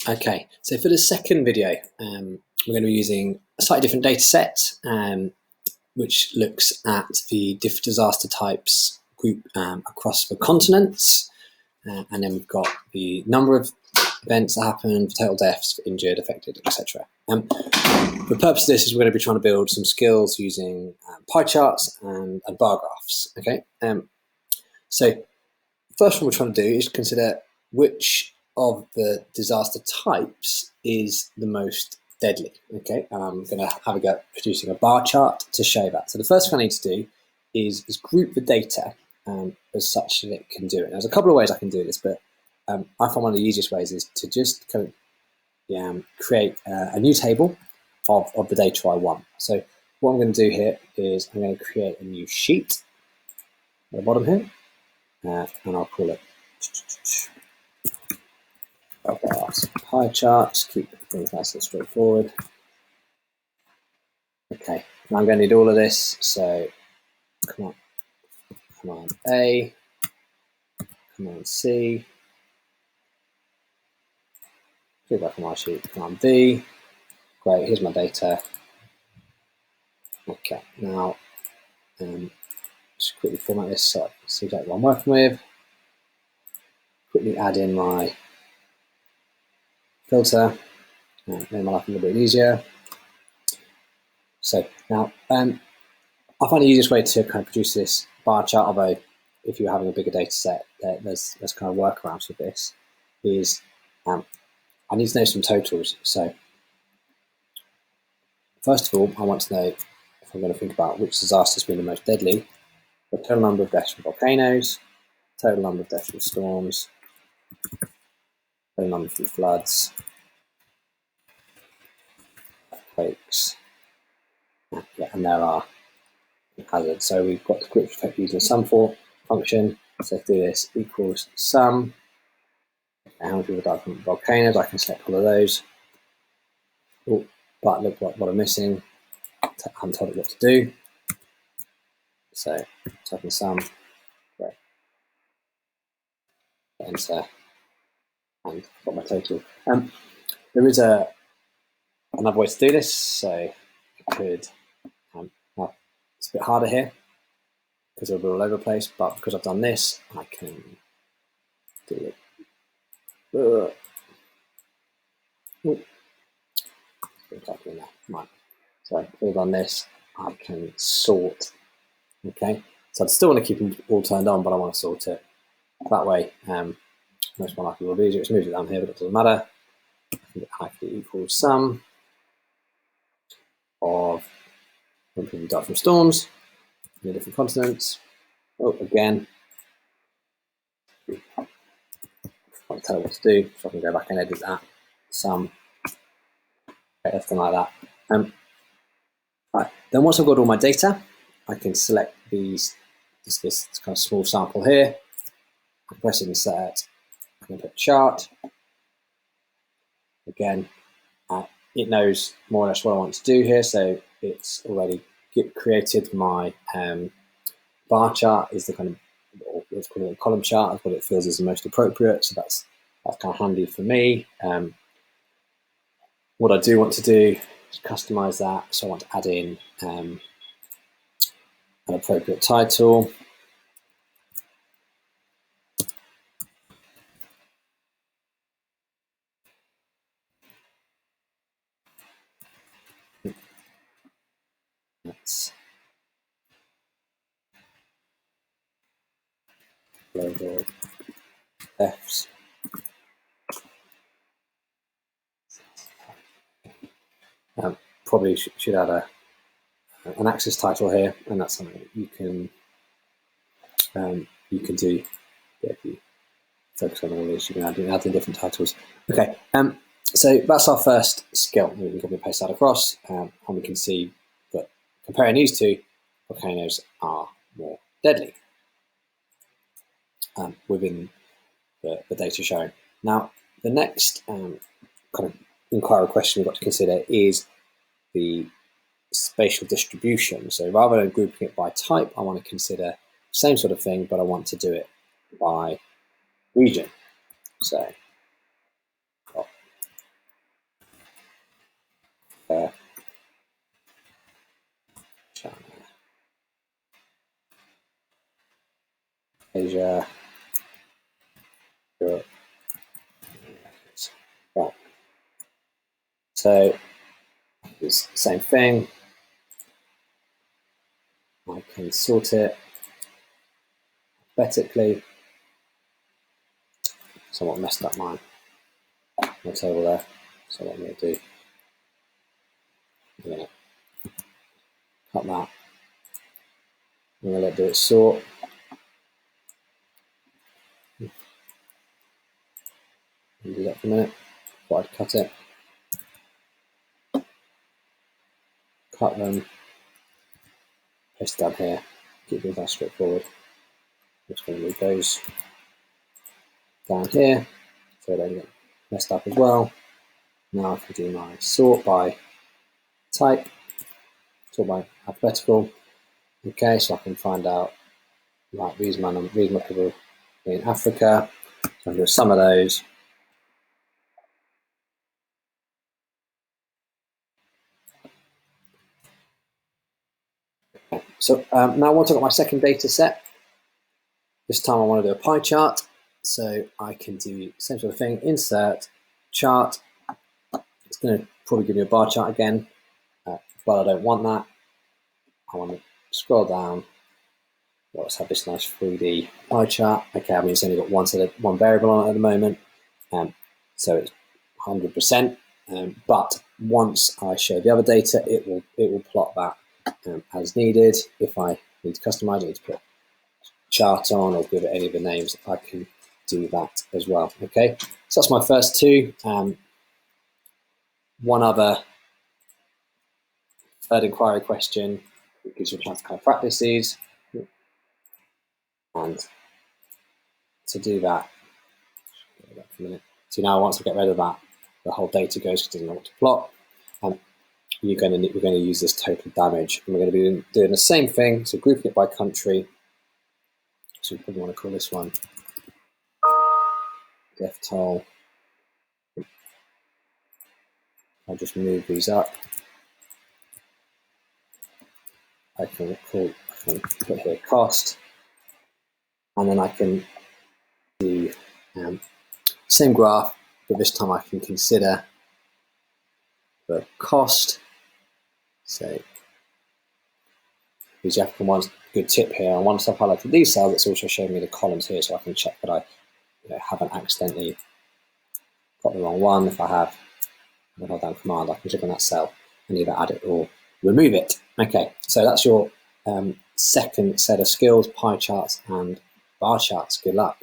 Okay, so for the second video, we're going to be using a slightly different data set, which looks at the different disaster types group across the continents. And then we've got the number of events that happened, total deaths, injured, affected, etc. The purpose of this is we're going to be trying to build some skills using pie charts and bar graphs. Okay, so first one we're trying to do is consider which of the disaster types is the most deadly. Okay, and I'm going to have a go at producing a bar chart to show that. So the first thing I need to do is group the data as such that it can do it. There's a couple of ways I can do this, but I find one of the easiest ways is to just kind of create a new table of the data I want. So what I'm going to do here is I'm going to create a new sheet at the bottom here, and I'll call it pie charts. Keep things nice and straightforward. Okay, now I'm going to need all of this. So Command A, Command C, click back on my sheet, Command V. Great, here's my data. Okay, now just quickly format this so I can see exactly what I'm working with. Quickly add in my filter, and make my life a little bit easier. So now, I find the easiest way to kind of produce this bar chart, although if you're having a bigger data set, there's kind of workarounds with this, is I need to know some totals. So first of all, I want to know, if I'm going to think about which disaster has been the most deadly, the total number of deaths from volcanoes, total number of deaths from storms, total number from floods, quakes, and there are hazards. So we've got the group effect using the sum for function. So if do this equals sum. How many people died from volcanoes? I can select all of those. Oh, but look what I'm missing. I haven't told it what to do. So type in sum. Great. Enter. And got my total. There is another way to do this. So I could. Well, it's a bit harder here because it'll be all over the place. But because I've done this, I can do it. Right. So if I've done this, I can sort. Okay, so I'd still want to keep them all turned on, but I want to sort it that way. Most more likely will be easier. It's moved it down here, but it doesn't matter. Hyphen equals sum of when people die from storms in the different continents. Oh, again, I can't tell what to do, so I can go back and edit that. Sum, everything like that. Right. Then once I've got all my data, I can select this kind of small sample here. I can press insert. I can put chart. Again, it knows more or less what I want to do here, so it's already created my bar chart. Is the kind of, let's call it a column chart, of what it feels is the most appropriate. So that's kind of handy for me. What I do want to do is customize that. So I want to add in an appropriate title. That's global Fs. Probably should add an axis title here, and that's something that you can do. Yeah, if you focus on all this, you can add in different titles. Okay, so that's our first skill. We can copy and paste that across, and we can see that comparing these two, volcanoes are more deadly within the data showing. Now, the next kind of inquiry question we've got to consider is the spatial distribution. So rather than grouping it by type, I want to consider the same sort of thing, but I want to do it by region. So Asia, Europe. Right. So it's the same thing. I can sort it alphabetically. Somewhat messed up my table there. So what I'm going to do, I'm going to cut that. I'm going to let it sort. I'll do that for a minute. Thought I'd cut it. Cut them. Paste down here. Keep it that straightforward. I'm just going to move those down here so they don't get messed up as well. Now I can do my sort by type, sort by alphabetical. Okay, so I can find out, like, these are my people in Africa. So I'm doing some of those. So now once I've got my second data set, this time I want to do a pie chart. So I can do the same sort of thing, insert, chart. It's going to probably give me a bar chart again, but I don't want that. I want to scroll down. Let's have this nice 3D pie chart. Okay, I mean, it's only got one variable on it at the moment, so it's 100%. But once I show the other data, it will plot that as needed. If I need to customize it, I need to put chart on or give it any of the names, I can do that as well. Okay, so that's my first two. One other third inquiry question, it gives you a chance to kind of practice these. And to do that, for a minute. So now once I get rid of that, the whole data goes because it doesn't know what to plot. We're going to use this total damage, and we're going to be doing the same thing. So grouping it by country. So we probably want to call this one death toll. I'll just move these up. I can put here cost, and then I can do same graph, but this time I can consider the cost. So these African ones, good tip here. And once I've highlighted these cells, it's also showing me the columns here, so I can check that I haven't accidentally got the wrong one. If I have, when I hold down command, I can click on that cell and either add it or remove it. Okay, so that's your second set of skills, pie charts and bar charts. Good luck.